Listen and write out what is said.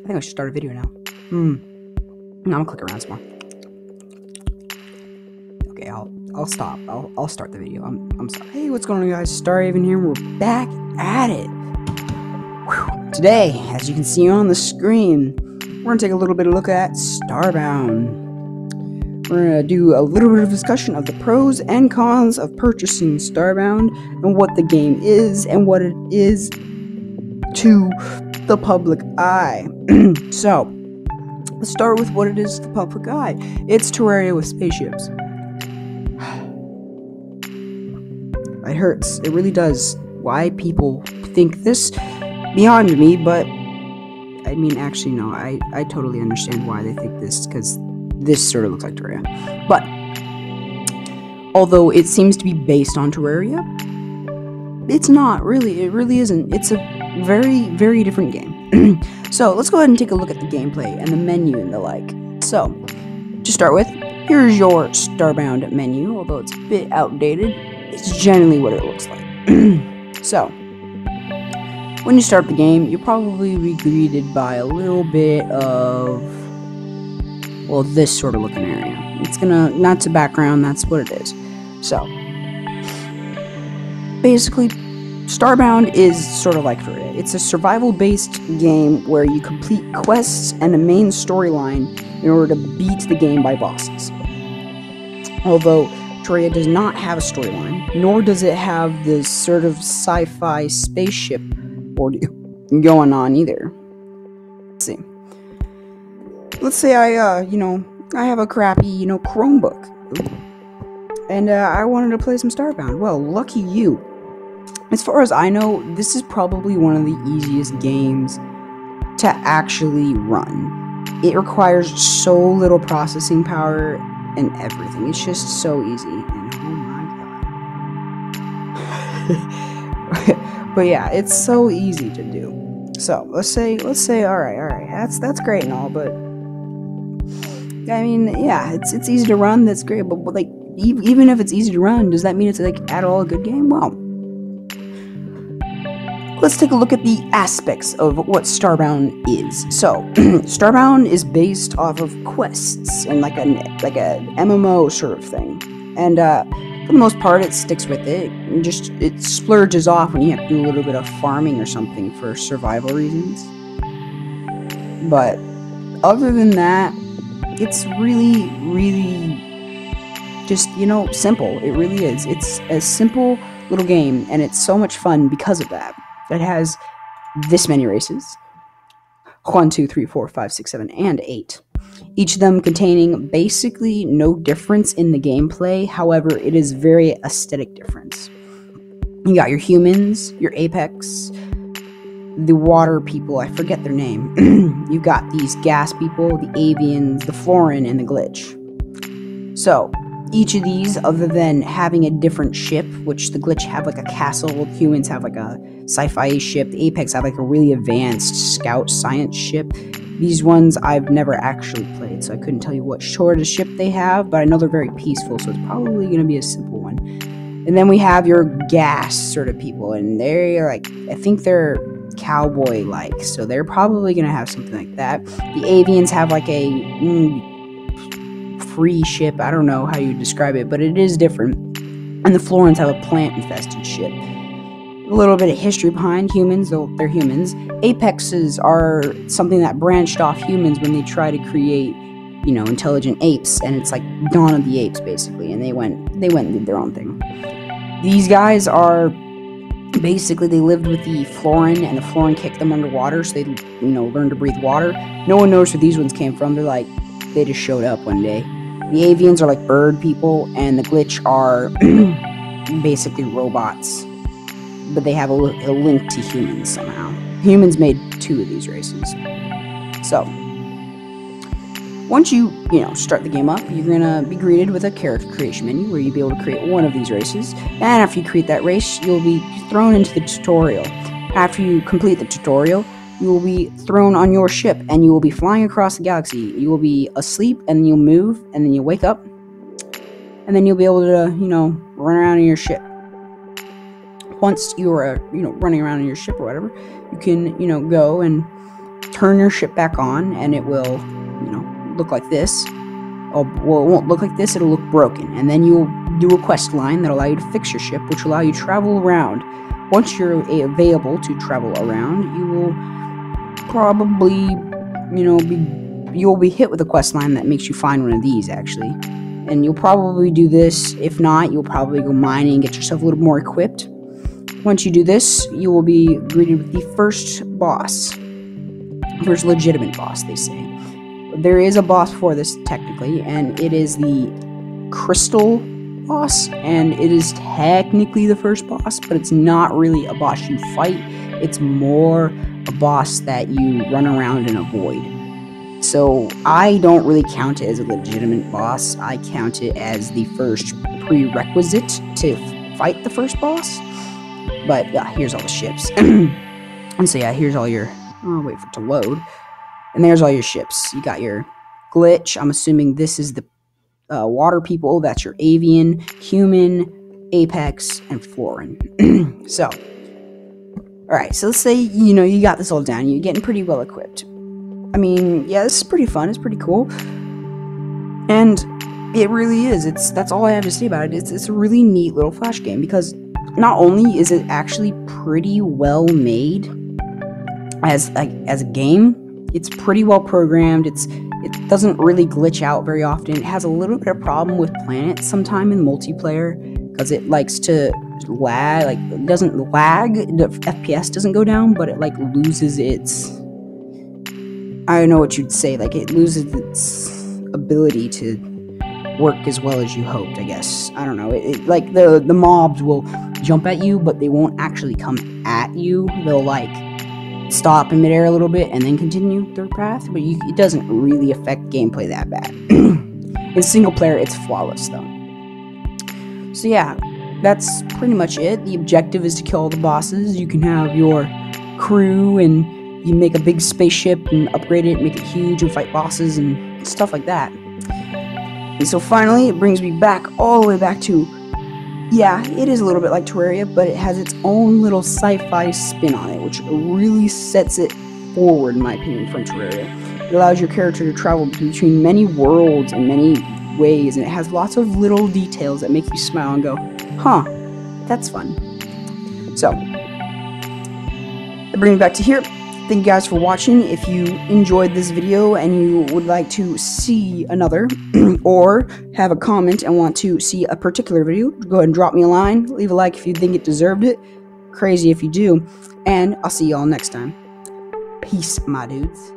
think I should start a video now. No, I'm gonna click around some more. Okay, I'll stop. I'll start the video. I'm sorry. Hey, what's going on, guys? Starbound here. We're back at it. Whew. Today, as you can see on the screen, we're gonna take a little bit of a look at Starbound. We're gonna do a little bit of discussion of the pros and cons of purchasing Starbound and what the game is and what it is to the public eye. So, let's start with what it is to the public eye. It's Terraria with spaceships. It hurts. It really does. Why people think this, beyond me, but I mean, actually, no, I totally understand why they think this, because this sort of looks like Terraria. But, although it seems to be based on Terraria, it's not, really. It really isn't. It's a very, very different game. So, let's go ahead and take a look at the gameplay and the menu and the like. So, to start with, here's your Starbound menu, although it's a bit outdated. It's generally what it looks like. So, when you start the game, you'll probably be greeted by a little bit of, well, this sort of looking area. It's that's a background, that's what it is. So, basically, Starbound is sort of like Terraria. It's a survival-based game where you complete quests and a main storyline in order to beat the game by bosses. Although Terraria does not have a storyline, nor does it have this sort of sci-fi spaceship ordeal going on either. Let's see. Let's say I have a crappy, Chromebook, and I wanted to play some Starbound. Well, lucky you. As far as I know, this is probably one of the easiest games to actually run. It requires so little processing power and everything. It's just so easy. And oh my god. But yeah, it's so easy to do. So let's say, all right, that's great and all, but I mean, yeah, it's easy to run. That's great, but like, even if it's easy to run, does that mean it's like at all a good game? Well, let's take a look at the aspects of what Starbound is. So, Starbound is based off of quests and like a MMO sort of thing. And for the most part, it sticks with it. And it splurges off when you have to do a little bit of farming or something for survival reasons. But other than that, it's really, really just, simple. It really is. It's a simple little game, and it's so much fun because of that. It has this many races. 1, 2, 3, 4, 5, 6, 7, and 8. Each of them containing basically no difference in the gameplay. However, it is very aesthetic difference. You got your humans, your apex, the water people, I forget their name. You've got these gas people, the avians, the florin, and the glitch. So, each of these, other than having a different ship, which the glitch have like a castle, the humans have like a sci-fi ship, the apex have like a really advanced scout science ship. These ones I've never actually played, so I couldn't tell you what sort of ship they have, but I know they're very peaceful, so it's probably going to be a simple one. And then we have your gas sort of people, and they're like, I think they're cowboy-like, so they're probably going to have something like that. The avians have like a free ship, I don't know how you describe it, but it is different. And the Florins have a plant-infested ship. A little bit of history behind humans, though they're humans. Apexes are something that branched off humans when they try to create, intelligent apes, and it's like Dawn of the Apes, basically, and they went and did their own thing. These guys are, basically, they lived with the Florin, and the Florin kicked them underwater, so they, learned to breathe water. No one knows where these ones came from. They just showed up one day. The avians are like bird people, and the glitch are basically robots, but they have a link to humans somehow. Humans made 2 of these races. So, once you, start the game up, you're gonna be greeted with a character creation menu where you'll be able to create one of these races, and after you create that race, you'll be thrown into the tutorial. After you complete the tutorial, you will be thrown on your ship, and you will be flying across the galaxy. You will be asleep, and then you'll move, and then you'll wake up, and then you'll be able to, run around in your ship. Once you're, running around in your ship or whatever, you can, go and turn your ship back on, and it will, look like this. Oh, well, it won't look like this, it'll look broken. And then you'll do a quest line that'll allow you to fix your ship, which will allow you to travel around. Once you're available to travel around, you will probably, you'll be hit with a quest line that makes you find one of these, actually. And you'll probably do this. If not, you'll probably go mining and get yourself a little more equipped. Once you do this, you will be greeted with the first boss. First legitimate boss, they say. There is a boss for this, technically, and it is the crystal boss, and it is technically the first boss, but it's not really a boss you fight. It's more a boss that you run around and avoid. So I don't really count it as a legitimate boss. I count it as the first prerequisite to fight the first boss. But yeah, here's all the ships. And so yeah, here's all your... I'll wait for it to load. And there's all your ships. You got your glitch. I'm assuming this is the water people. That's your avian, human, apex, and florin. So, alright, so let's say, you got this all down. You're getting pretty well equipped. I mean, yeah, this is pretty fun. It's pretty cool. And it really is. That's all I have to say about it. It's a really neat little Flash game, because not only is it actually pretty well made as a game, it's pretty well programmed. It doesn't really glitch out very often. It has a little bit of problem with planets sometime in multiplayer, because it likes to lag. Like, it doesn't lag, the FPS doesn't go down, but it loses its, I don't know what you'd say, it loses its ability to work as well as you hoped, I guess. I don't know. The mobs will jump at you, but they won't actually come at you. They'll stop in midair a little bit and then continue their path, but it doesn't really affect gameplay that bad. In single player, it's flawless though. So yeah, that's pretty much it. The objective is to kill all the bosses. You can have your crew, and you make a big spaceship and upgrade it, make it huge, and fight bosses and stuff like that. And so finally, it brings me all the way back to, yeah, it is a little bit like Terraria, but it has its own little sci-fi spin on it, which really sets it forward, in my opinion, from Terraria. It allows your character to travel between many worlds in many ways, and it has lots of little details that make you smile and go, huh, that's fun. So, that brings me back to here. Thank you guys for watching. If you enjoyed this video and you would like to see another, or have a comment and want to see a particular video, go ahead and drop me a line. Leave a like if you think it deserved it. Crazy if you do. And I'll see y'all next time. Peace, my dudes.